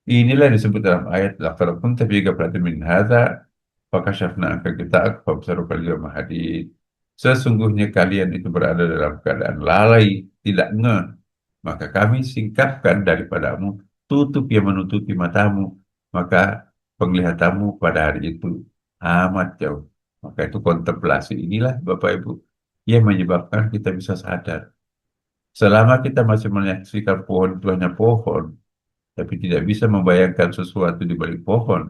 Inilah yang disebut dalam ayat laqad kunta fi ghaflatin min hadza fakashafna anka ghita'ak fabsaruka al-yawma hadid. Sesungguhnya kalian itu berada dalam keadaan lalai, tidak ngeh, maka kami singkapkan daripadamu tutup yang menutupi matamu, maka penglihatanmu pada hari itu amat jauh. Maka itu kontemplasi inilah Bapak Ibu yang menyebabkan kita bisa sadar. Selama kita masih menyaksikan pohon itu hanya pohon, tapi tidak bisa membayangkan sesuatu di balik pohon.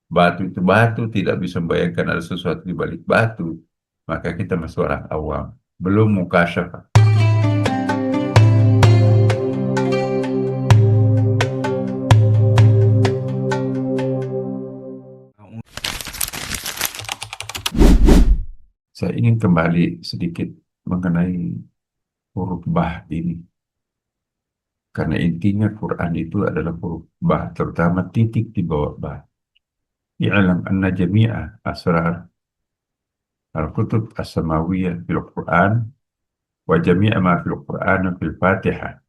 Batu itu batu, tidak bisa membayangkan ada sesuatu di balik batu. Maka kita masih orang awam. Belum mukasyafah. Saya ingin kembali sedikit mengenai huruf bah ini. Karena intinya Quran itu adalah huruf bah, terutama titik di bawah bah. I'lam anna jami'a asrar al-kutub as-samawiyah fil Quran wa jami'a ma fil Quran fil Fatihah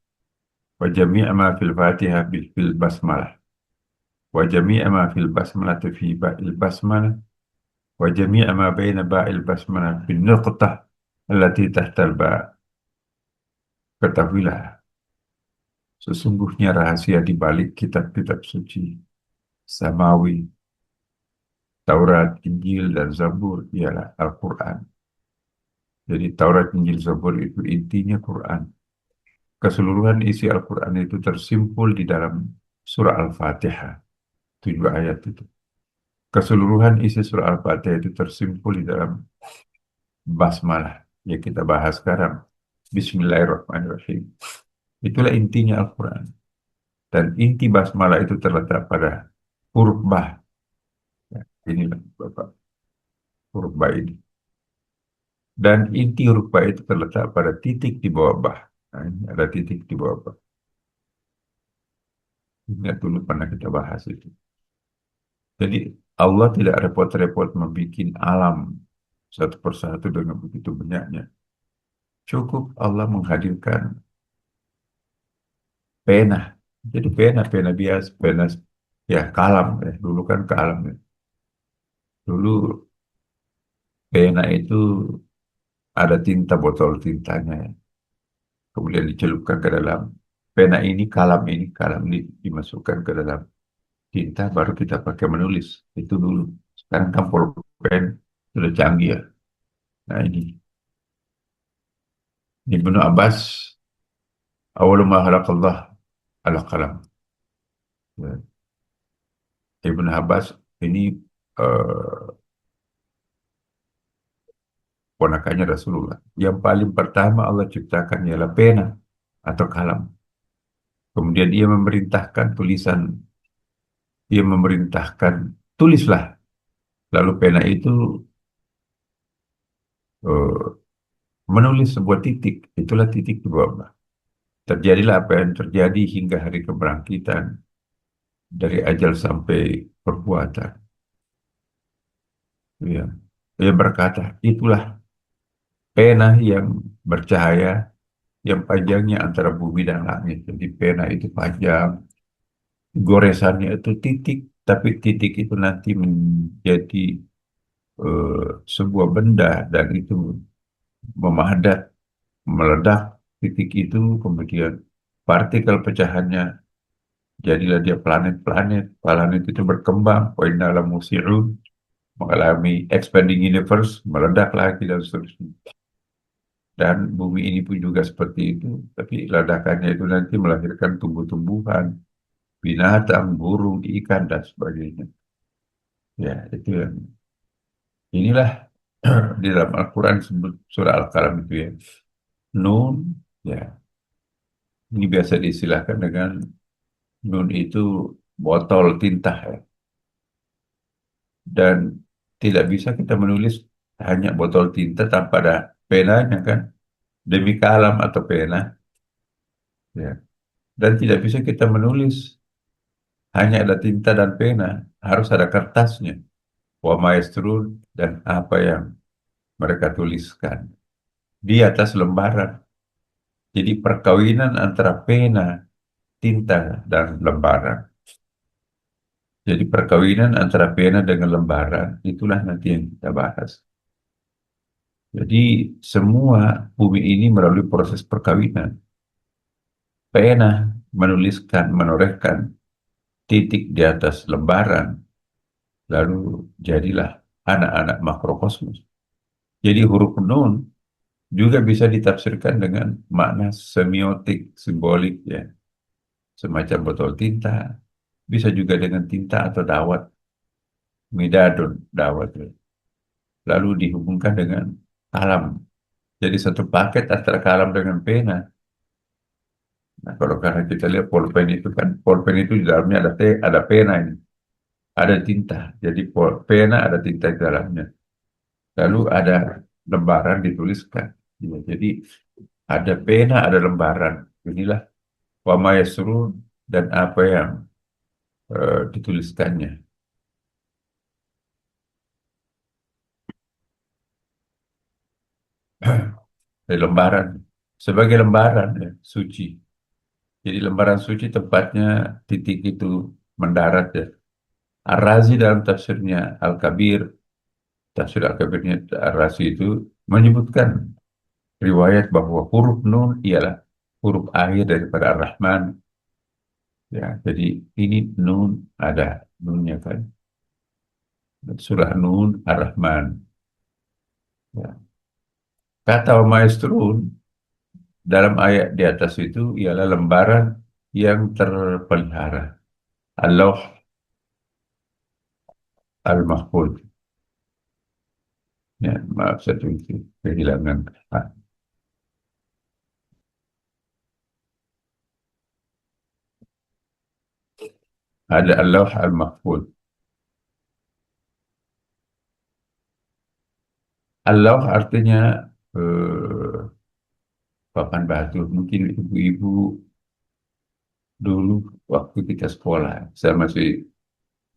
wa jami'a ma fil Fatihah fil basmalah wa jami'a ma fil basmalah fi ba'il basmalah wa jami'a ma baina ba'il basmalah fil nuqtah allati tahtal ba'. Ketahuilah, sesungguhnya rahasia di balik kitab-kitab suci Samawi, Taurat, Injil, dan Zabur ialah Al-Quran. Jadi Taurat, Injil, Zabur itu intinya Quran. Keseluruhan isi Al-Quran itu tersimpul di dalam surah Al-Fatihah, 7 ayat itu. Keseluruhan isi surah Al-Fatihah itu tersimpul di dalam basmalah yang kita bahas sekarang. Bismillahirrahmanirrahim. Itulah intinya Al-Quran. Dan inti basmalah itu terletak pada huruf bah. Ya, inilah Bapak, huruf bah ini. Dan inti huruf bah itu terletak pada titik di bawah bah. Nah, ini ada titik di bawah bah. Ingat dulu pernah kita bahas itu. Jadi Allah tidak repot-repot membuat alam satu persatu dengan begitu banyaknya. Cukup Allah menghadirkan pena. Jadi pena biasa, pena ya kalam ya. Dulu kan kalam ya. Dulu pena itu ada tinta botol tintanya ya. Kemudian dicelupkan ke dalam pena ini kalam ini dimasukkan ke dalam tinta baru kita pakai menulis. Itu dulu. Sekarang kan pulpen sudah canggih ya. Nah ini Ibnu Abbas awal ma khalaqallah ala qalam. Ya, Ibnu Abbas ini eh, ponakannya Rasulullah. Yang paling pertama Allah ciptakan ialah pena atau kalam. Kemudian ia memerintahkan tulisan, ia memerintahkan tulislah. Lalu pena itu eh, menulis sebuah titik. Itulah titik di bawah. Terjadilah apa yang terjadi hingga hari kebangkitan dari ajal sampai perbuatan. Ya. Ia berkata, itulah pena yang bercahaya yang panjangnya antara bumi dan langit. Jadi pena itu panjang, goresannya itu titik, tapi titik itu nanti menjadi eh, sebuah benda dan itu memadat, meledak titik itu, kemudian partikel pecahannya jadilah dia planet-planet, planet itu berkembang, wa inna la musi'un, mengalami expanding universe, meledak lagi dan seterusnya. Dan bumi ini pun juga seperti itu, tapi ledakannya itu nanti melahirkan tumbuh-tumbuhan, binatang, burung, ikan, dan sebagainya. Ya, itu yang inilah di dalam Al-Quran disebut surah Al-Qalam itu ya. Nun, ya, ini biasa diistilahkan dengan nun itu botol tinta ya. Dan tidak bisa kita menulis hanya botol tinta tanpa ada penanya kan. Demi kalam atau pena, ya. Dan tidak bisa kita menulis hanya ada tinta dan pena, harus ada kertasnya. Wa maestrun dan apa yang mereka tuliskan di atas lembaran. Jadi perkawinan antara pena, tinta, dan lembaran. Jadi perkawinan antara pena dengan lembaran itulah nanti yang kita bahas. Jadi semua bumi ini melalui proses perkawinan. Pena menuliskan, menorehkan titik di atas lembaran, lalu jadilah anak-anak makrokosmos. Jadi huruf nun juga bisa ditafsirkan dengan makna semiotik, simbolik ya, semacam botol tinta, bisa juga dengan tinta atau dawat, midadun, dawat, ya. Lalu dihubungkan dengan kalam. Jadi satu paket antara kalam dengan pena. Nah, kalau karena kita lihat pulpen itu kan, pulpen itu di dalamnya ada ada pena ini, ada tinta. Jadi pena ada tinta di dalamnya. Lalu ada lembaran dituliskan. Ya, jadi ada pena, ada lembaran. Inilah wa ma yasrun dan apa yang dituliskannya. Dari lembaran sebagai lembaran ya, suci. Jadi lembaran suci tempatnya titik itu mendarat ya. Ar-Razi dalam tafsirnya Al-Kabir, tafsir Al-Kabirnya Ar-Razi itu menyebutkan riwayat bahwa huruf Nun ialah huruf akhir daripada Ar-Rahman. Ya, jadi ini Nun ada Nunnya kan. Surah Nun Ar-Rahman. Ya. Kata Maestro dalam ayat di atas itu ialah lembaran yang terpelihara. Allah Al-Mahfuz. Ya, maaf satu itu kehilangan. Ah, ada Allah Al-Mahfuz. Allah artinya eh, papan batu. Mungkin ibu-ibu dulu waktu kita sekolah, saya masih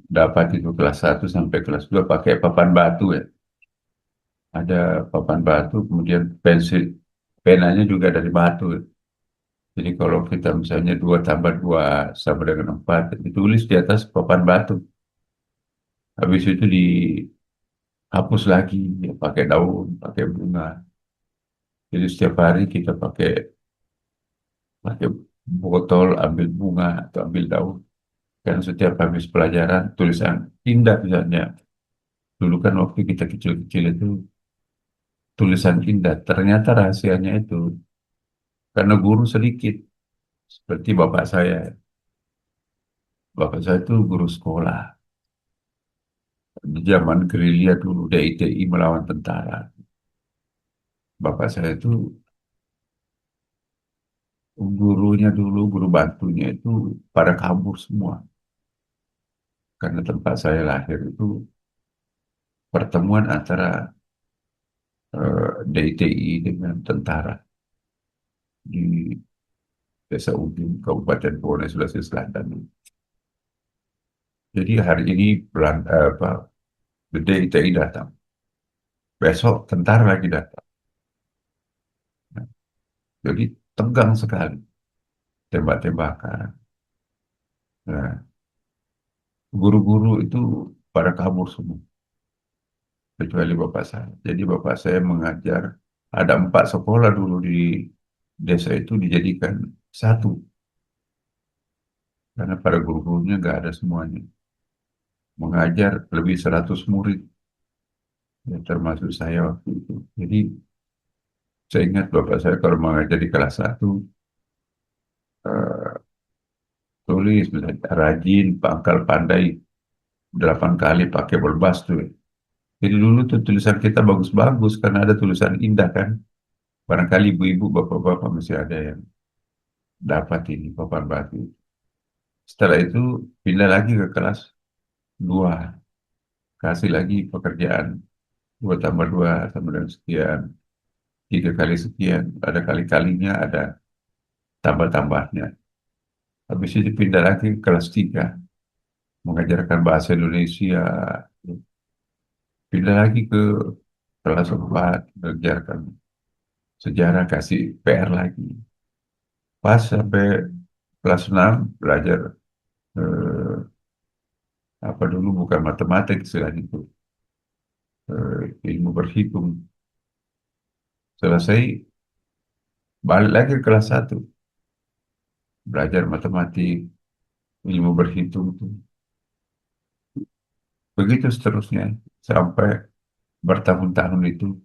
dapat itu kelas 1 sampai kelas 2 pakai papan batu ya. Ada papan batu, kemudian pensil, penanya juga dari batu. Jadi kalau kita misalnya 2 tambah 2 sama dengan 4, ditulis di atas papan batu. Habis itu dihapus lagi, ya, pakai daun, pakai bunga. Jadi setiap hari kita pakai pakai botol, ambil bunga atau ambil daun. Dan setiap habis pelajaran, tulisan indah misalnya. Dulu kan waktu kita kecil-kecil itu tulisan indah. Ternyata rahasianya itu karena guru sedikit. Seperti bapak saya. Bapak saya itu guru sekolah. Di zaman gerilya dulu, DITI melawan tentara. Bapak saya itu gurunya dulu, guru bantunya itu pada kabur semua. Karena tempat saya lahir itu pertemuan antara DITI dengan tentara di Desa Ujung, Kabupaten Bone, Sulawesi Selatan. Jadi hari ini apa, DITI datang, besok tentara lagi datang. Nah, jadi tegang sekali, tembak-tembakan. Nah, guru-guru itu pada kabur semua, kecuali bapak saya. Jadi bapak saya mengajar, ada 4 sekolah dulu di desa itu dijadikan satu, karena para guru-gurunya nggak ada semuanya. Mengajar lebih 100 murid, ya, termasuk saya waktu itu. Jadi saya ingat bapak saya kalau mengajar di kelas 1, eh, tulis misalnya, rajin, pangkal pandai 8 kali pakai bolbas tuh. Jadi dulu tuh tulisan kita bagus-bagus karena ada tulisan indah kan. Barangkali ibu-ibu, bapak-bapak masih ada yang dapat ini papan batu. Setelah itu pindah lagi ke kelas 2, kasih lagi pekerjaan 2 tambah 2 sama dengan sekian, 3 kali sekian, ada kali-kalinya, ada tambah-tambahnya. Habis itu pindah lagi ke kelas 3, mengajarkan bahasa Indonesia. Pindah lagi ke kelas 4, mengajarkan sejarah, kasih PR lagi. Pas sampai kelas 6 belajar eh, Apa dulu bukan matematik istilahnya itu, ilmu berhitung. Selesai, balik lagi ke kelas satu, belajar matematik, ilmu berhitung tuh. Begitu seterusnya sampai bertahun-tahun itu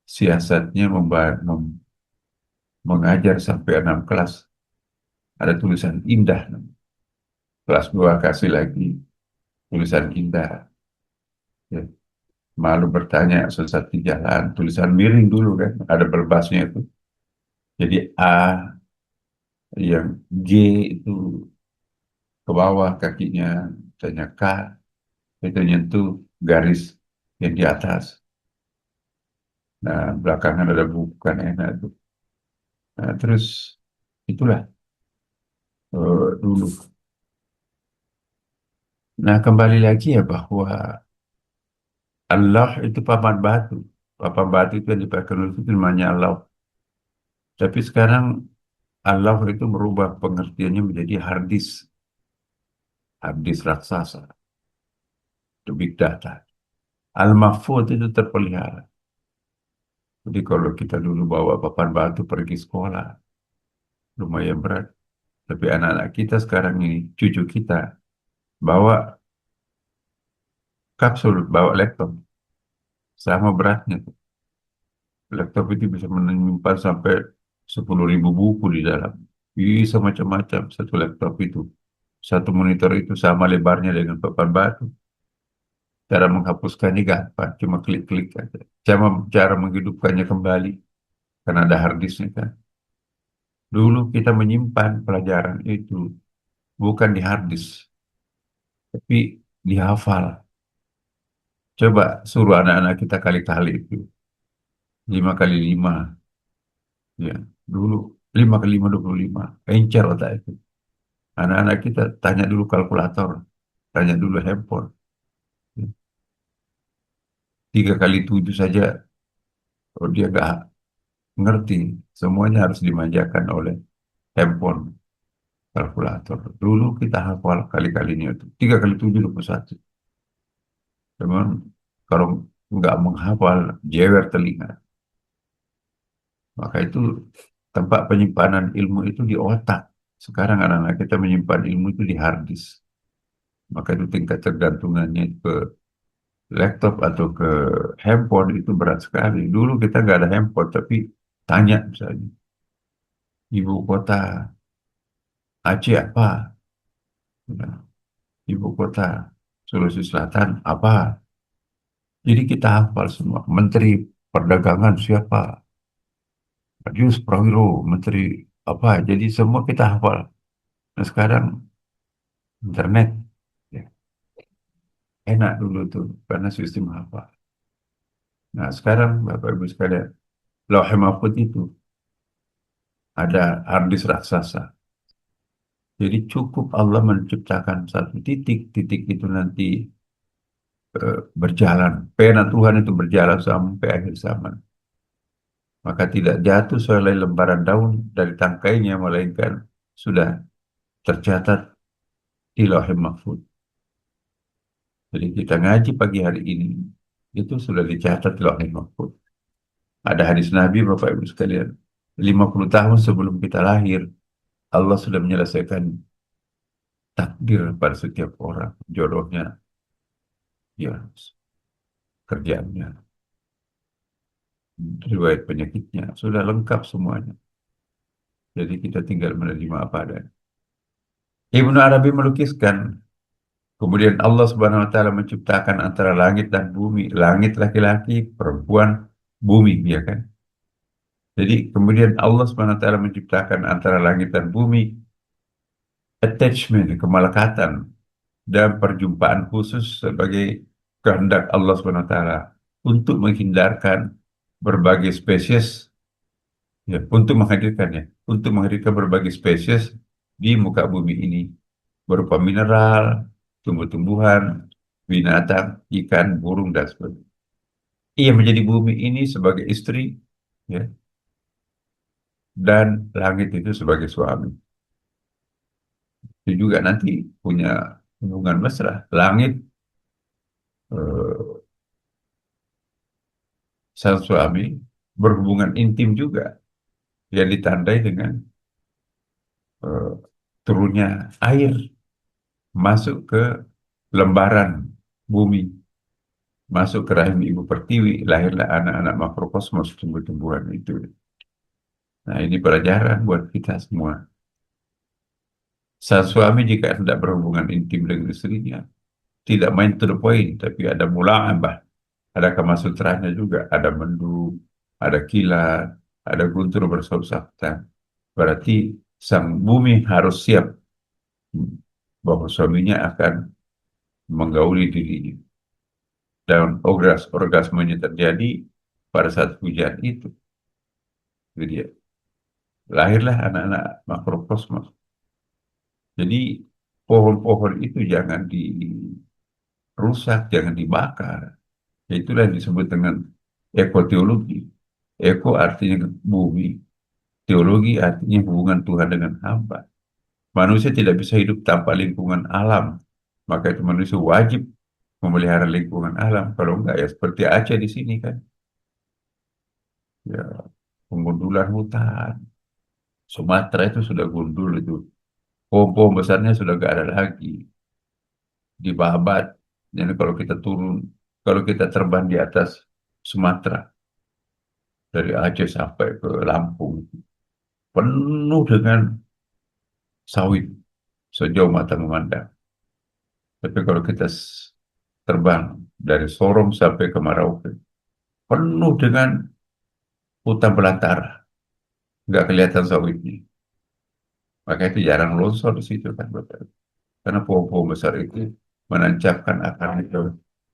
siasatnya mengajar sampai 6 kelas. Ada tulisan indah. Kelas 2 kasih lagi tulisan indah. Ya. Malu bertanya sesat di jalan. Tulisan miring dulu kan. Ada berbasnya itu. Jadi A yang G itu ke bawah kakinya. Tanya K itu nyentuh garis yang di atas. Nah, belakangan ada buku kan enak itu. Nah, terus itulah dulu. Nah, kembali lagi ya bahwa Allah itu papan batu. Papan batu itu yang dipakai itu namanya Allah. Tapi sekarang Allah itu merubah pengertiannya menjadi hard disk raksasa, the big data. Al-Mahfud itu terpelihara. Jadi kalau kita dulu bawa papan batu pergi sekolah, lumayan berat. Tapi anak-anak kita sekarang ini, cucu kita, bawa kapsul, bawa laptop. Sama beratnya. Laptop itu bisa menyimpan sampai 10.000 buku di dalam. Bisa macam-macam satu laptop itu. Satu monitor itu sama lebarnya dengan papan batu. Cara menghapuskannya gampang, cuma klik-klik aja. Cara menghidupkannya kembali, karena ada hard disknya kan. Dulu kita menyimpan pelajaran itu bukan di hard disk, tapi dihafal. Coba suruh anak-anak kita kali-kali itu. 5 kali 5, ya. Dulu 5 kali 5 25. Encer otak itu. Anak-anak kita tanya dulu kalkulator, tanya dulu handphone. 3 kali 7 saja, oh dia nggak ngerti. Semuanya harus dimanjakan oleh handphone, kalkulator. Dulu kita hafal kali-kalinya itu. 3 kali 7 21. Cuman kalau nggak menghafal, jewer telinga. Maka itu tempat penyimpanan ilmu itu di otak. Sekarang anak-anak kita menyimpan ilmu itu di hard disk. Maka itu tingkat tergantungannya ke laptop atau ke handphone itu berat sekali. Dulu kita nggak ada handphone, tapi tanya misalnya, ibu kota Aceh apa? Nah, ibu kota Sulawesi Selatan apa? Jadi kita hafal semua. Menteri Perdagangan siapa? Adius Prawiro, Menteri apa? Jadi semua kita hafal. Nah sekarang internet, ya, enak dulu tuh karena sistem hafal. Nah sekarang Bapak Ibu sekalian, Lauh Mahfuz itu ada harddisk raksasa. Jadi cukup Allah menciptakan satu titik, titik itu nanti berjalan. Pena Tuhan itu berjalan sampai akhir zaman. Maka tidak jatuh selai lembaran daun dari tangkainya, melainkan sudah tercatat di Lauh Mahfuz. Jadi kita ngaji pagi hari ini, itu sudah dicatat di Lauh Mahfuz. Ada hadis Nabi, Bapak Ibu sekalian, 50 tahun sebelum kita lahir, Allah sudah menyelesaikan takdir pada setiap orang, jodohnya, ya, kerjaannya, riwayat penyakitnya, sudah lengkap semuanya. Jadi kita tinggal menerima apa adanya. Ibnu Arabi melukiskan, kemudian Allah Subhanahu wa taala menciptakan antara langit dan bumi, langit laki-laki, perempuan, bumi, ya kan? Jadi kemudian Allah Subhanahu wa taala menciptakan antara langit dan bumi attachment, kemalekatan dan perjumpaan khusus sebagai kehendak Allah Subhanahu wa taala untuk menghindarkan berbagai spesies, ya, untuk menghadirkan berbagai spesies di muka bumi ini berupa mineral, tumbuh-tumbuhan, binatang, ikan, burung dan sebagainya. Ia menjadi bumi ini sebagai istri, ya, dan langit itu sebagai suami. Itu juga nanti punya hubungan mesra. Langit eh, sang suami berhubungan intim juga yang ditandai dengan eh, turunnya air masuk ke lembaran bumi, masuk ke rahim ibu pertiwi, lahirlah anak-anak makrokosmos tumbuh-tumbuhan itu. Nah, ini pelajaran buat kita semua. Sang suami jika tidak berhubungan intim dengan istrinya, tidak main to the point, tapi ada mula'abah, ada kamasutranya juga, ada mendung, ada kilat, ada guntur bersaut-sautan. Berarti sang bumi harus siap bahwa suaminya akan menggauli dirinya. Dan orgasmenya terjadi pada saat hujan itu. Jadi dia lahirlah anak-anak makrokosmos. Jadi pohon-pohon itu jangan dirusak, jangan dibakar. Itulah yang disebut dengan ekoteologi. Eko artinya bumi, teologi artinya hubungan Tuhan dengan hamba. Manusia tidak bisa hidup tanpa lingkungan alam. Maka itu manusia wajib memelihara lingkungan alam. Kalau enggak ya seperti Aceh di sini kan. Ya, pengundulan hutan. Sumatera itu sudah gundul itu. Pohon-pohon besarnya sudah gak ada lagi. Dibabat. Jadi kalau kita turun, kalau kita terbang di atas Sumatera, dari Aceh sampai ke Lampung, penuh dengan sawit sejauh mata memandang. Tapi kalau kita terbang dari Sorong sampai ke Merauke, penuh dengan hutan belantara, nggak kelihatan sawitnya. Maka itu jarang longsor di situ kan, Bapak. Karena pohon-pohon besar itu menancapkan akarnya ke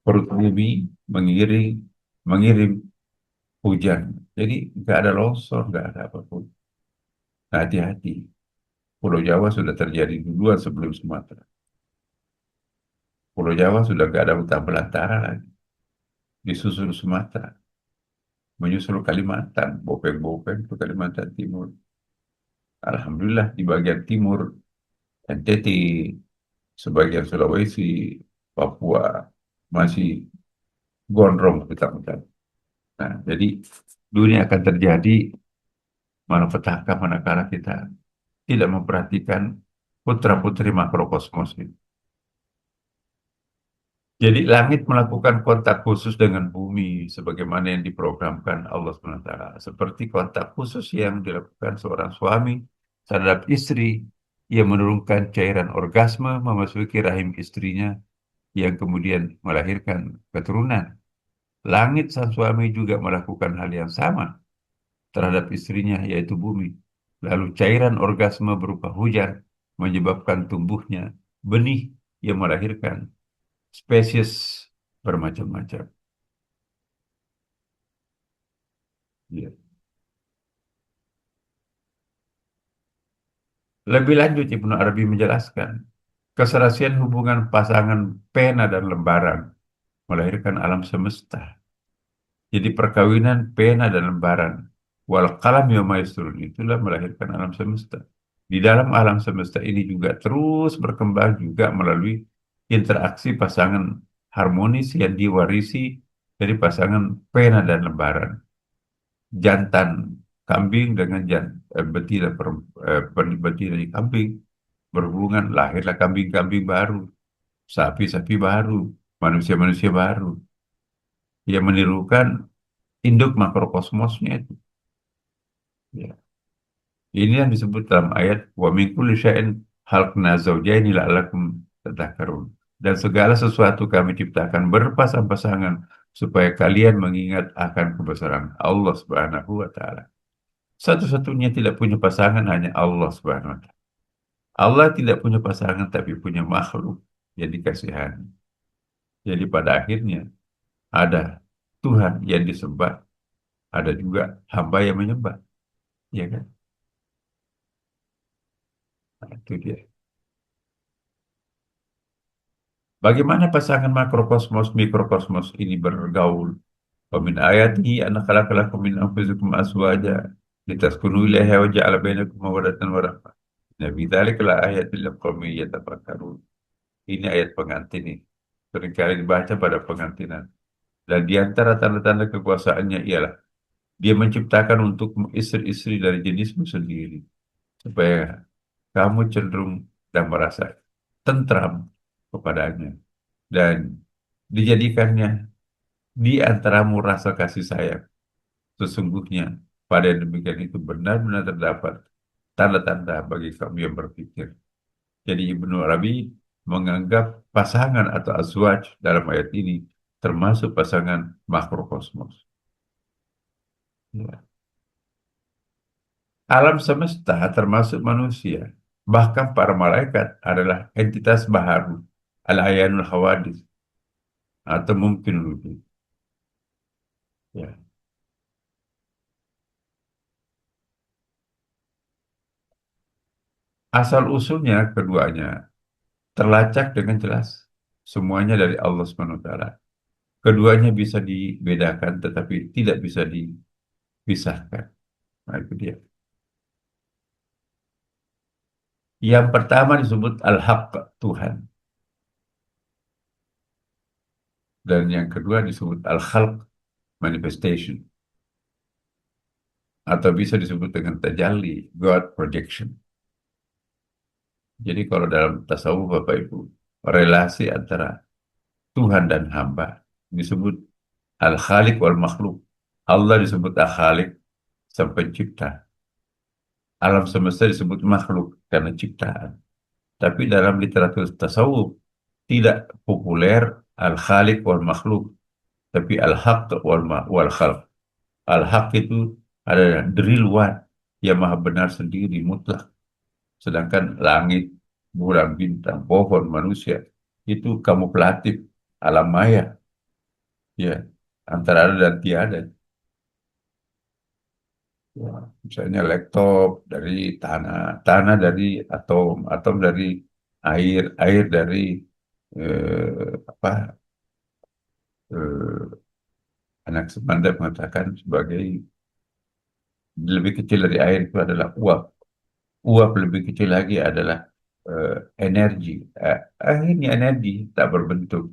perut bumi, mengiring, mengirim hujan. Jadi nggak ada longsor, nggak ada apapun. Nah, hati-hati. Pulau Jawa sudah terjadi duluan sebelum Sumatera. Pulau Jawa sudah nggak ada hutan belantara lagi. Disusul Sumatera, menyusul Kalimantan, Bopeng-Bopeng itu Kalimantan Timur. Alhamdulillah di bagian timur NTT, sebagian Sulawesi, Papua masih gondrong hutan-hutan. Nah, jadi dunia akan terjadi malapetaka manakala kita tidak memperhatikan putra-putri makrokosmos ini. Jadi langit melakukan kontak khusus dengan bumi sebagaimana yang diprogramkan Allah SWT. Seperti kontak khusus yang dilakukan seorang suami terhadap istri yang menurunkan cairan orgasme memasuki rahim istrinya yang kemudian melahirkan keturunan. Langit sang suami juga melakukan hal yang sama terhadap istrinya yaitu bumi. Lalu cairan orgasme berupa hujan menyebabkan tumbuhnya benih yang melahirkan spesies bermacam-macam. Ya. Lebih lanjut Ibnu Arabi menjelaskan, keserasian hubungan pasangan pena dan lembaran melahirkan alam semesta. Jadi perkawinan pena dan lembaran wal qalam yawma yasturun itulah melahirkan alam semesta. Di dalam alam semesta ini juga terus berkembang juga melalui interaksi pasangan harmonis yang diwarisi dari pasangan pena dan lembaran. Jantan kambing dengan betina betina di kambing berhubungan, lahirlah kambing-kambing baru, sapi-sapi baru, manusia-manusia baru yang menirukan induk makrokosmosnya itu. Ya. Ini yang disebut dalam ayat wa min kulli syai'in khalaqna zawjaini la'allakum tadhakkarun. Dan segala sesuatu kami ciptakan berpasang-pasangan supaya kalian mengingat akan kebesaran Allah Subhanahu wa taala. Satu-satunya tidak punya pasangan hanya Allah Subhanahu wa taala. Allah tidak punya pasangan tapi punya makhluk yang dikasihani. Jadi pada akhirnya ada Tuhan yang disembah, ada juga hamba yang menyembah, ya kan? Nah, itu dia. Bagaimana pasangan makrokosmos mikrokosmos ini bergaul? Wamin ayatihi an khalaqalakum min anfusikum azwaja litaskunu ilaiha wa ja'ala bainakum mawaddatan wa rahmah. Nah, bidzalika la ayatin liqaumin yatafakkarun. Ini ayat pengantin ini. Seringkali dibaca pada pengantinan. Dan di antara tanda-tanda kekuasaannya ialah dia menciptakan untuk istri-istri dari jenismu sendiri. Supaya kamu cenderung dan merasa tentram kepadanya. Dan dijadikannya di antaramu rasa kasih sayang. Sesungguhnya pada yang demikian itu benar-benar terdapat tanda-tanda bagi kamu yang berpikir. Jadi Ibnu Arabi menganggap pasangan atau azwaj dalam ayat ini termasuk pasangan makrokosmos. Ya. Alam semesta termasuk manusia, bahkan para malaikat adalah entitas baharu, al-ayanul hawadis, atau mungkin wujud. Ya. Asal-usulnya keduanya terlacak dengan jelas. Semuanya dari Allah SWT. Keduanya bisa dibedakan tetapi tidak bisa dipisahkan. Nah, itu dia. Yang pertama disebut Al-Haq, Tuhan. Dan yang kedua disebut Al-Khalq, Manifestation. Atau bisa disebut dengan Tajalli, God Projection. Jadi kalau dalam tasawuf Bapak Ibu, relasi antara Tuhan dan hamba disebut Al-Khaliq wal Makhluk. Allah disebut Al-Khaliq, sang pencipta. Alam semesta disebut makhluk karena ciptaan. Tapi dalam literatur tasawuf tidak populer Al-Khaliq wal Makhluk, tapi Al-Haq wal Khalq. Al-Haq itu adalah the real one, yang maha benar sendiri mutlak. Sedangkan langit, bulan, bintang, pohon, manusia itu kamuflatif, alam maya, ya, antara ada dan tiada. Ya, misalnya laptop dari tanah, tanah dari atom, atom dari air, air dari apa, eh, anak semanda mengatakan sebagai lebih kecil dari air itu adalah uap. Uap lebih kecil lagi adalah eh, energi. Akhirnya energi tak berbentuk,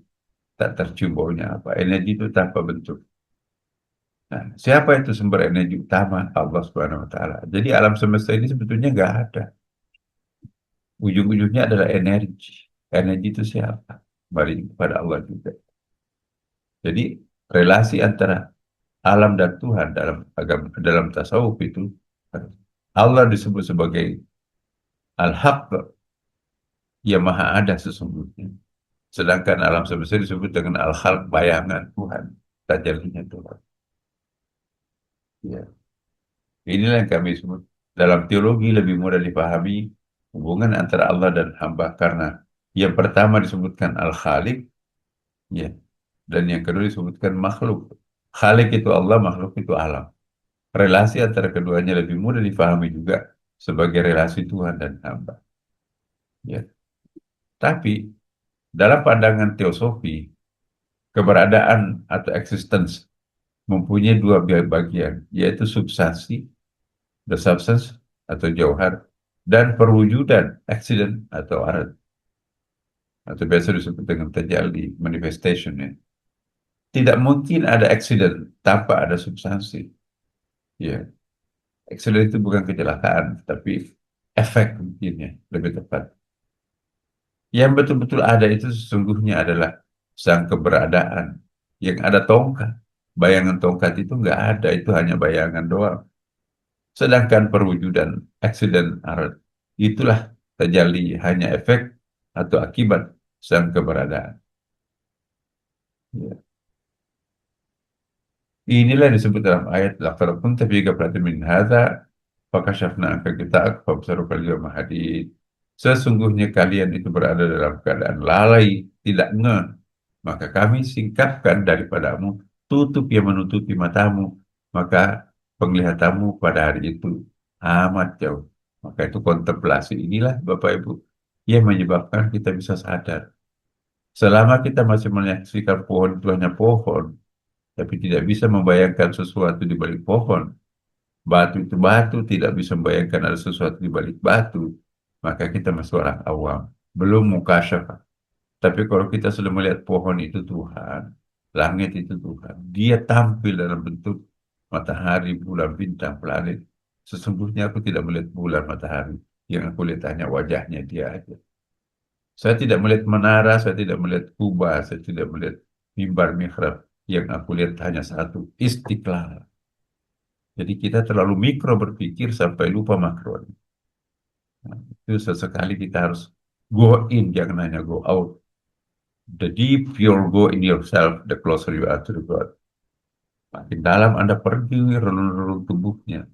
tak tercium baunya apa. Energi itu tanpa bentuk. Nah, siapa itu sumber energi utama? Allah Subhanahu Wa Taala. Jadi alam semesta ini sebetulnya nggak ada. Ujung-ujungnya adalah energi. Energi itu siapa? Kembali kepada Allah juga. Jadi relasi antara alam dan Tuhan dalam agama, dalam tasawuf itu Allah disebut sebagai Al-Haq, yang maha ada sesungguhnya. Sedangkan alam semesta disebut dengan Al-Khalq, bayangan Tuhan, tajallinya Tuhan. Ya. Inilah yang kami sebut dalam teologi lebih mudah dipahami hubungan antara Allah dan hamba karena yang pertama disebutkan Al-Khaliq, ya, dan yang kedua disebutkan makhluk. Khalik itu Allah, makhluk itu alam. Relasi antara keduanya lebih mudah difahami juga sebagai relasi Tuhan dan hamba. Ya. Tapi dalam pandangan teosofi, keberadaan atau existence mempunyai dua bagian, yaitu substansi, the substance atau jauhar, dan perwujudan, accident atau arat, atau biasa disebut dengan tajalli, manifestation. Ya. Tidak mungkin ada accident tanpa ada substansi. Ya, accident itu bukan kecelakaan, tapi efek mungkin ya, lebih tepat. Yang betul-betul ada itu sesungguhnya adalah sang keberadaan. Yang ada tongkat. Bayangan tongkat itu nggak ada, itu hanya bayangan doang. Sedangkan perwujudan accident art itulah terjadi hanya efek atau akibat sang keberadaan. Ya. Inilah yang disebut dalam ayat laqad kunta fi ghaflatin min hadza fakashafna anka ghita'ak fabsaruka al-yawma hadid. Sesungguhnya kalian itu berada dalam keadaan lalai, tidak ngeh. Maka kami singkapkan daripadamu tutup yang menutupi matamu, maka penglihatanmu pada hari itu amat jauh. Maka itu kontemplasi inilah Bapak Ibu yang menyebabkan kita bisa sadar. Selama kita masih menyaksikan pohon itu hanya pohon, tapi tidak bisa membayangkan sesuatu di balik pohon. Batu itu batu, tidak bisa membayangkan ada sesuatu di balik batu. Maka kita masih orang awam. Belum mukasyafah. Tapi kalau kita sudah melihat pohon itu Tuhan, langit itu Tuhan, dia tampil dalam bentuk matahari, bulan, bintang, planet. Sesungguhnya aku tidak melihat bulan, matahari. Yang aku lihat hanya wajahnya dia aja. Saya tidak melihat menara, saya tidak melihat kubah, saya tidak melihat mimbar mihrab. Yang aku lihat hanya satu, Istiqlal. Jadi kita terlalu mikro berpikir sampai lupa makro. Nah, itu sesekali kita harus go in, jangan hanya go out. The deep you'll go in yourself, the closer you are to the God. Makin dalam Anda pergi relung-relung tubuhnya,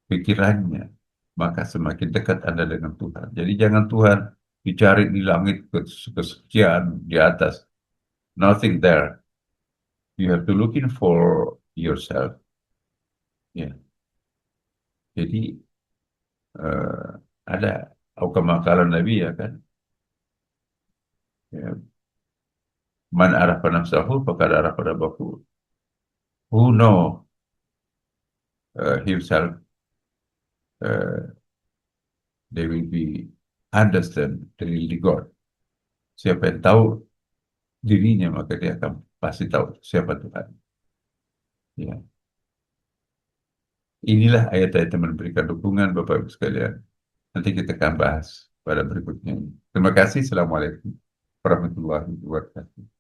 pikirannya, maka semakin dekat Anda dengan Tuhan. Jadi jangan Tuhan dicari di langit kesekian di atas. Nothing there. You have to looking for yourself. Ya, jadi eh, ada makalan Nabi ya kan. Ya, man arafa nafsahu faqad arafa rabbahu. Who know himself, uh, they will be understand the really God. Siapa yang tahu dirinya, maka dia akan pasti tahu siapa Tuhan. Ya. Inilah ayat-ayat yang memberikan dukungan Bapak Ibu sekalian. Nanti kita akan bahas pada berikutnya. Terima kasih. Assalamualaikum warahmatullahi wabarakatuh.